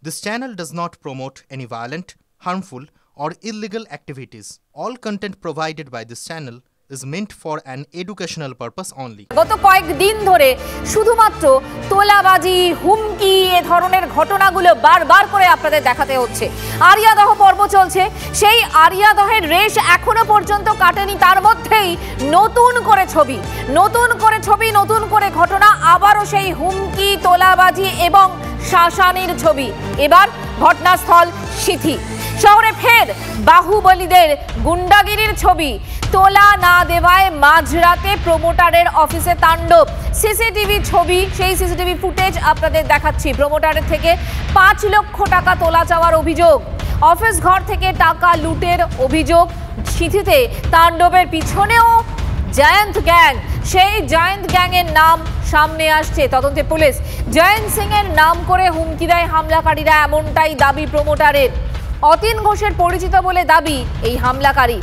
This channel does not promote any violent, harmful, or illegal activities. All content provided by this channel is meant for an educational purpose only. গত কয়েকদিন ধরে শুধুমাত্র তোলাবাজি, হুমকি এ ধরনের ঘটনাগুলো বারবার করে আপনাদের দেখাতে হচ্ছে। আরিয়াদহ পর্ব চলছে, সেই আরিয়াদহের রেশ এখনো পর্যন্ত কাটেনি, তার মধ্যেই নতুন করে ছবি, নতুন করে ঘটনা, আবারও সেই হুমকি, তোলাবাজি এবং শাসানির ছবি। এবার ঘটনাস্থল সিথি শহরে ফের বাহুবলীদের গুন্ডাগিরির ছবি। তোলা না দেওয়ায় মাঝরাতে প্রমোটারের অফিসে তাণ্ডব। সিসিটিভি ছবি, সেই সিসিটিভি ফুটেজ আপনাদের দেখাচ্ছি। প্রমোটারের থেকে ৫ লক্ষ টাকা তোলা চাওয়ার অভিযোগ, অফিস ঘর থেকে টাকা লুটের অভিযোগ। সিথিতে তাণ্ডবের পিছনেও জায়ান্ট গ্যাং, সেই জায়ান্ট গ্যাংয়ের নাম সামনে আসছে তদন্তে পুলিশ। জয়ন্ত সিং এর নাম করে হুমকি দেয় হামলাকারীরা, এমনটাই দাবি প্রমোটারের। অতীন ঘোষের পরিচিত বলে দাবি এই হামলাকারী।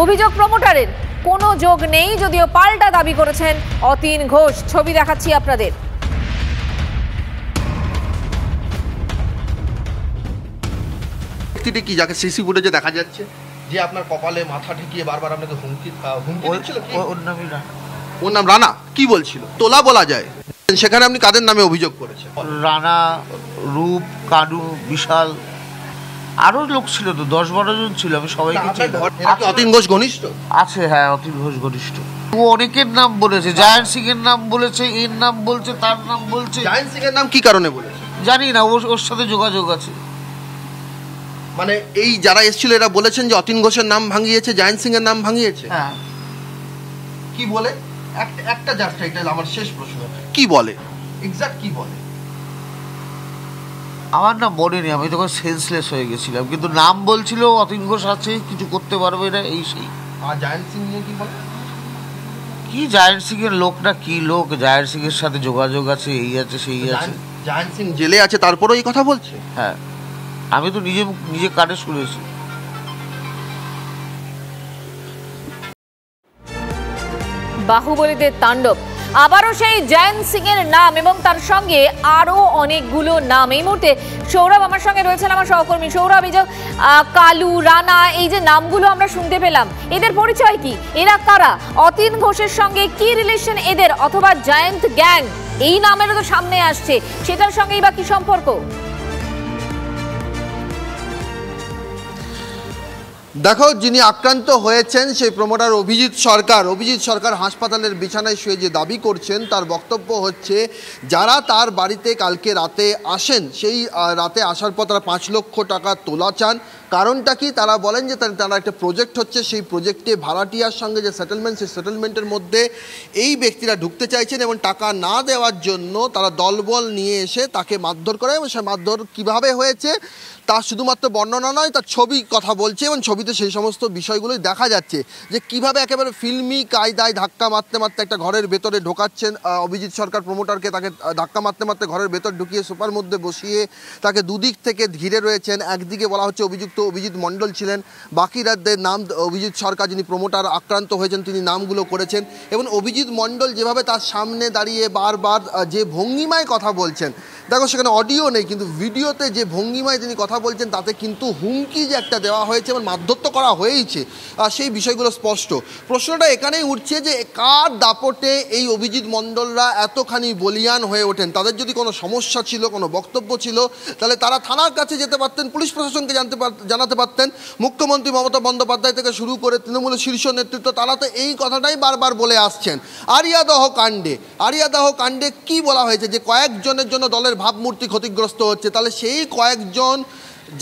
অভিযোগ প্রমোটারের কোনো যোগ নেই, যদিও পাল্টা দাবি করেছেন অতীন ঘোষ। ছবি দেখাচ্ছি আপনাদের। ব্যক্তিটি কি যাকে সিসি ফুটেজে দেখা যাচ্ছে, যে আপনার কপালে মাথা ঠেকিয়ে বারবার আপনাকে হুমকি দিচ্ছিল? ওর নাম রানা। কি বলছিল? তোলা বলা যায়। সেখানে আপনি কাদের নামে অভিযোগ করেছেন? রানা, রূপ, কানু, বিশাল, আরো লোক ছিল তো, ১০-১২ জন ছিল। আমি সবাইকে অতীন ঘোষ ঘনিষ্ঠ আছে। হ্যাঁ, অতীন ঘোষ ঘনিষ্ঠ। ও অনেকের নাম বলেছে, জায়ান্ট সিং এর নাম বলেছে, এর নাম বলছে, তার নাম বলছে। জায়ান্ট সিং এর নাম কি কারণে বলেছে জানি না, ওর সাথে যোগাযোগ আছে। মানে এই যারা এসেছিল এরা বলেছেন যে অতীন ঘোষের নাম ভাঙিয়েছে, জায়ান্ট সিং এর নাম ভাঙিয়েছে। হ্যাঁ। কি বলে? একটা জাস্ট, এটা আমার শেষ প্রশ্ন। কি বলে এক্স্যাক্ট, কি বলে? আমার নাম মনে নেই, আমি তখন সেন্সলেস হয়ে গেছিলাম, কিন্তু নাম বলছিল অতীন ঘোষ আছে, কিছু করতে পারবে না, এই সেই। আর জায়ান্ট সিং নিয়ে কি বলে? কি জায়ান্ট সিং এর লোক না কি লোক, জায়ান্ট সিং এর সাথে যোগাযোগ আছে, এই আছে সেই আছে। জায়ান্ট সিং জেলে আছে, তারপরেও এই কথা বলছে? হ্যাঁ, আমি তো নিজে কানে শুনেছি। বাহুবলীদের তাণ্ডব, আবারও সেই জয়ন্ত সিং এর নাম এবং তার সঙ্গে আরো অনেকগুলো নাম। এই মুহূর্তে সৌরভ আমার সঙ্গে রয়েছেন, আমার সহকর্মী সৌরভ। এই যে কালু, রানা, এই যে নামগুলো আমরা শুনতে পেলাম, এদের পরিচয় কি? এরা কারা? অতীন ঘোষের সঙ্গে কি রিলেশন এদের? অথবা জায়ান্ট গ্যাং এই নামেরও তো সামনে আসছে, সেটার সঙ্গেই বা কি সম্পর্ক? দেখো, যিনি আক্রান্ত হয়েছেন সেই প্রমোটার অভিজিৎ সরকার হাসপাতালের বিছানায় শুয়ে যে দাবি করছেন, তার বক্তব্য হচ্ছে যারা তার বাড়িতে কালকে রাতে আসেন, সেই রাতে আসার পর তারা ৫ লক্ষ টাকা তোলা চান। কারণটা কি? তারা বলেন যে তারা একটা প্রজেক্ট হচ্ছে, সেই প্রজেক্টে ভাড়াটিয়ার সঙ্গে যে সেটেলমেন্ট, সেই সেটেলমেন্টের মধ্যে এই ব্যক্তিরা ঢুকতে চাইছেন এবং টাকা না দেওয়ার জন্য তারা দলবল নিয়ে এসে তাকে মারধর করে। এবং সে মারধর কীভাবে হয়েছে তার শুধুমাত্র বর্ণনা নয়, তার ছবি কথা বলছে, এবং ছবিতে সেই সমস্ত বিষয়গুলোই দেখা যাচ্ছে যে কিভাবে একেবারে ফিল্মি কায়দায় ধাক্কা মারতে মারতে একটা ঘরের ভেতরে ঢোকাচ্ছেন অভিজিৎ সরকার প্রমোটারকে। তাকে ধাক্কা মারতে মারতে ঘরের ভেতর ঢুকিয়ে সোফার মধ্যে বসিয়ে তাকে দুদিক থেকে ঘিরে রয়েছেন। একদিকে বলা হচ্ছে অভিযুক্ত অভিজিৎ মণ্ডল ছিলেন, বাকি রাজ্যের নাম অভিজিৎ সরকার, যিনি প্রমোটার আক্রান্ত হয়েছেন, তিনি নামগুলো করেছেন। এবং অভিজিৎ মণ্ডল যেভাবে তার সামনে দাঁড়িয়ে বারবার যে ভঙ্গিমায় কথা বলছেন, দেখো সেখানে অডিও নেই, কিন্তু ভিডিওতে যে ভঙ্গিমায় তিনি কথা বলছেন তাতে কিন্তু হুমকি যে একটা দেওয়া হয়েছে এবং মারধর তো করা হয়েছে, সেই বিষয়গুলো স্পষ্ট। প্রশ্নটা এখানেই উঠছে যে কার দাপটে এই অভিজিৎ মণ্ডলরা এতখানি বলিয়ান হয়ে ওঠেন? তাদের যদি কোনো সমস্যা ছিল, কোনো বক্তব্য ছিল, তাহলে তারা থানার কাছে যেতে পারতেন, পুলিশ প্রশাসনকে জানাতে পারতেন। মুখ্যমন্ত্রী মমতা বন্দ্যোপাধ্যায় থেকে শুরু করে তৃণমূলের শীর্ষ নেতৃত্ব, তারা তো এই কথাটাই বারবার বলে আসছেন। আরিয়াদহ কাণ্ডে কি বলা হয়েছে? যে কয়েকজনের জন্য দলের ভাবমূর্তি ক্ষতিগ্রস্ত হচ্ছে। তাহলে সেই কয়েকজন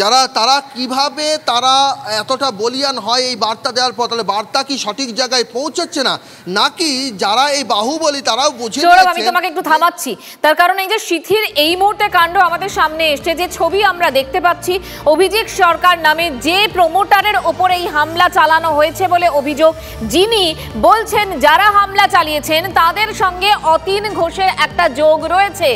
যারা, তারা কিভাবে তারা এতটা বলিয়ান হয় এই বার্তা দেওয়ার পর? তাহলে বার্তা কি সঠিক জায়গায় পৌঁছচ্ছে না, নাকি যারা এই বাহুবলী তারাও বুঝে? আমি তোমাকে একটু থামাচ্ছি, তার কারণ এই যে সিথির এই মুহূর্তে কাণ্ড আমাদের সামনে এসছে, যে ছবি আমরা দেখতে পাচ্ছি, অভিজিৎ সরকার নামে যে প্রমোটারের ওপর এই হামলা চালানো হয়েছে বলে অভিযোগ, যিনি বলছেন যারা হামলা চালিয়েছেন তাদের সঙ্গে অতীন ঘোষের একটা যোগ রয়েছে।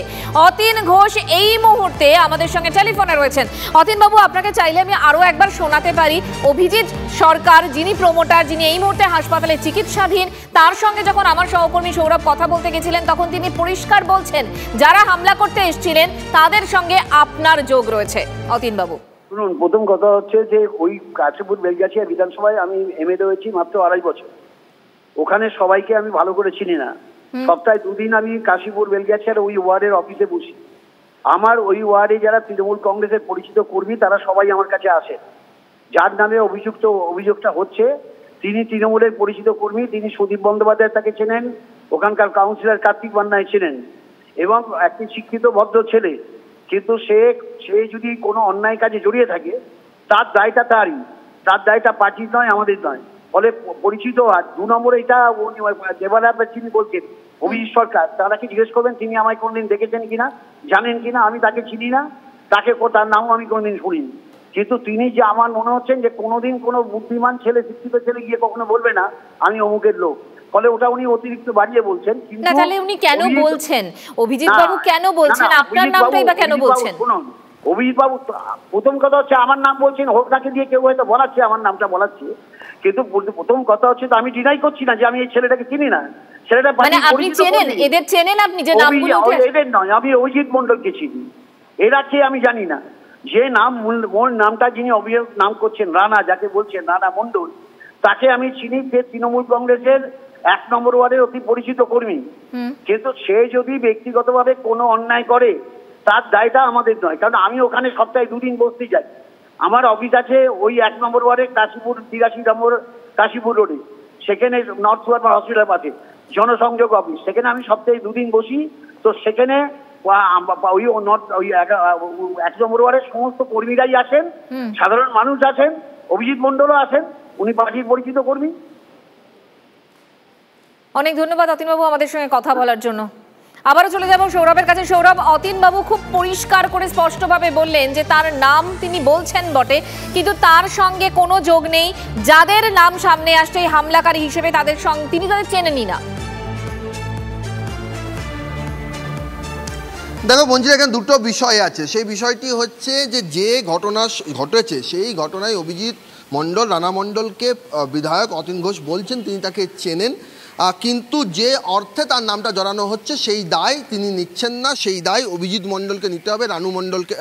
অতীন ঘোষ এই মুহূর্তে আমাদের সঙ্গে টেলিফোনে রয়েছেন। অতীন অতীনবাবু, আপনাকে চাইলে আমি আরো একবার শোনাতে পারি। অভিজিৎ সরকার, যিনি প্রমোটার, যিনি এই মুহূর্তে হাসপাতালে চিকিৎসাধীন, তার সঙ্গে যখন আমার সহকর্মী সৌরভ কথা বলতে গেছিলেন তখন তিনি পরিষ্কার বলছেন যারা হামলা করতে এসেছিলেন তাদের সঙ্গে আপনার যোগ রয়েছে। অতীনবাবু শুনুন, প্রথম কথা হচ্ছে যে ওই কাশীপুর বেলগাছিয়া বিধানসভায় আমি এমএলএ হয়েছি মাত্র 2.5 বছর। ওখানে সবাইকে আমি ভালো করে চিনি না। সপ্তাহে 2 দিন আমি কাশীপুর বেলগাছিয়ার ওই ওয়ার্ডের অফিসে বসি। আমার ওই ওয়ার্ডে যারা তৃণমূল কংগ্রেসের পরিচিত কর্মী তারা সবাই আমার কাছে আসে। যার নামে অভিযোগটা হচ্ছে তিনি তৃণমূলের পরিচিত কর্মী, তিনি সুদীপ বন্দ্যোপাধ্যায় তাকে চেনেন, ওখানকার কাউন্সিলর কার্তিক বান্নায় চেনেন, এবং একটি শিক্ষিত ভদ্র ছেলে। কিন্তু সে যদি কোনো অন্যায় কাজে জড়িয়ে থাকে তার দায়টা তারই, তার দায়টা পার্টির নয়, আমাদের নয়। ফলে পরিচিত। আর 2 নম্বরে এটা দেবালয় যিনি বলছেন অভিজিৎ সরকার, তারাকে জিজ্ঞেস করবেন তিনি আমায় কোনদিন দেখেছেন কিনা, জানেন কিনা। আমি তাকে চিনি না, তার নামও আমি কোনোদিন শুনিনি। কিন্তু তিনি যে আমার মনে হচ্ছেন যে কোনোদিন কোনো বুদ্ধিমান ছেলে, শিক্ষিত ছেলে গিয়ে কখনো বলবে না আমি অমুকের লোক। ফলে ওটা উনি অতিরিক্ত বাড়িয়ে বলছেন। না, তাহলে উনি কেন বলছেন? অভিজিৎ বাবু কেন বলছেন? আপনার নামটাই বা কেন বলছেন? শুনুন, অভিজিৎ বাবু প্রথম কথা হচ্ছে আমার নাম বলছেন, হোকটাকে দিয়ে কেউ হয়তো বলাচ্ছে, আমার নামটা বলাচ্ছে। কিন্তু প্রথম কথা হচ্ছে তো আমি ডিনাই করছি না যে আমি এই ছেলেটাকে চিনি না। ছেলেটা মানে আপনি চেনেন, এদের চেনেন আপনি যে নামগুলো উঠে? এদের নয়, আমি অভিজিৎ মণ্ডলকে চিনি। এরা কে আমি জানি না। যে মূল নামটা যিনি অভিযোগ নাম করছেন রানা, যাকে বলছেন রানা মণ্ডল, তাকে আমি চিনি। যে তৃণমূল কংগ্রেসের 1 নম্বর ওয়ার্ডের অতি পরিচিত কর্মী। কিন্তু সে যদি ব্যক্তিগতভাবে কোনো অন্যায় করে তার দায়টা আমাদের নয়। কারণ আমি ওখানে সপ্তাহে 2 দিন বসতে যাই। আমার অফিস আছে ওই 1 নম্বর ওয়ার্ডে কাশীপুর 83 নম্বর কাশীপুর রোডে, সেখানে নর্থ সুপার হসপিটাল পাশে জনসংযোগ অফিস। সেখানে আমি সপ্তাহে 2 দিন বসি। তো সেখানে ওই 1 নম্বর ওয়ার্ডের সমস্ত কর্মীরাই আছেন, সাধারণ মানুষ আছেন, অভিজিৎ মণ্ডলও আছেন, উনি পার্টির পরিচিত কর্মী। অনেক ধন্যবাদ অতীনবাবু আমাদের সঙ্গে কথা বলার জন্য। আবারও চলে যাব সৌরভের কাছে। সৌরভ, অতীনবাবু খুব পরিষ্কার করে স্পষ্টভাবে বললেন যে তার নাম তিনি বলছেন বটে, কিন্তু তার সঙ্গে কোনো যোগ নেই। যাদের নাম সামনে আসছে হামলাকারী হিসেবে তাদের সঙ্গে তিনি তাদের চেনেনই না। দেখো বঞ্চিতা, এখানে দুটো বিষয় আছে। সেই বিষয়টি হচ্ছে যে ঘটনা ঘটেছে সেই ঘটনায় অভিজিৎ মণ্ডল, রানা মণ্ডলকে বিধায়ক অতীন ঘোষ বলছেন তিনি তাকে চেনেন, কিন্তু যে অর্থে তার নামটা জড়ানো হচ্ছে সেই দায় তিনি নিচ্ছেন না। সেই দায় অভিজিৎ মণ্ডলকে নিতে হবে,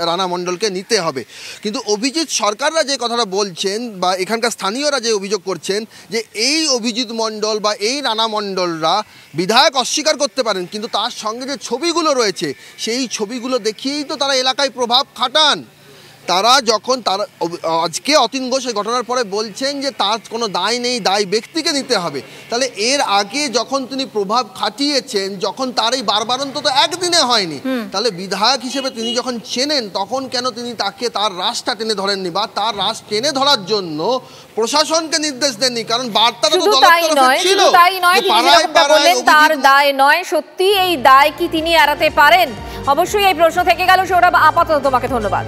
রানা মণ্ডলকে নিতে হবে। কিন্তু অভিজিৎ সরকাররা যে কথাটা বলছেন বা এখানকার স্থানীয়রা যে অভিযোগ করছেন যে এই অভিজিৎ মণ্ডল বা এই রানা মণ্ডলরা বিধায়ক অস্বীকার করতে পারেন, কিন্তু তার সঙ্গে যে ছবিগুলো রয়েছে সেই ছবিগুলো দেখিয়েই তো তারা এলাকায় প্রভাব খাটান। তারা যখন আজকে অতীন ঘোষ এই ঘটনার পরে বলছেন যে তার কোনো দায় নেই, দায় ব্যক্তিকে নিতে হবে, তাহলে এর আগে যখন তিনি প্রভাব খাটিয়েছেন, যখন তার এই বারবারন্ত তো একদিনে হয়নি, তাহলে বিধায়ক হিসেবে তিনি যখন চেনেন তখন কেন তিনি তার রাশটা টেনে ধরেননি বা তার রাশ টেনে ধরার জন্য প্রশাসনকে নির্দেশ দেননি? কারণ বার্তাটা তো দলের তরফে ছিল। তার দায় নয়, সত্যি এই দায় কি তিনি এড়াতে পারেন? অবশ্যই এই প্রশ্ন থেকে গেল। সৌরভ, আপাতত তোমাকে ধন্যবাদ।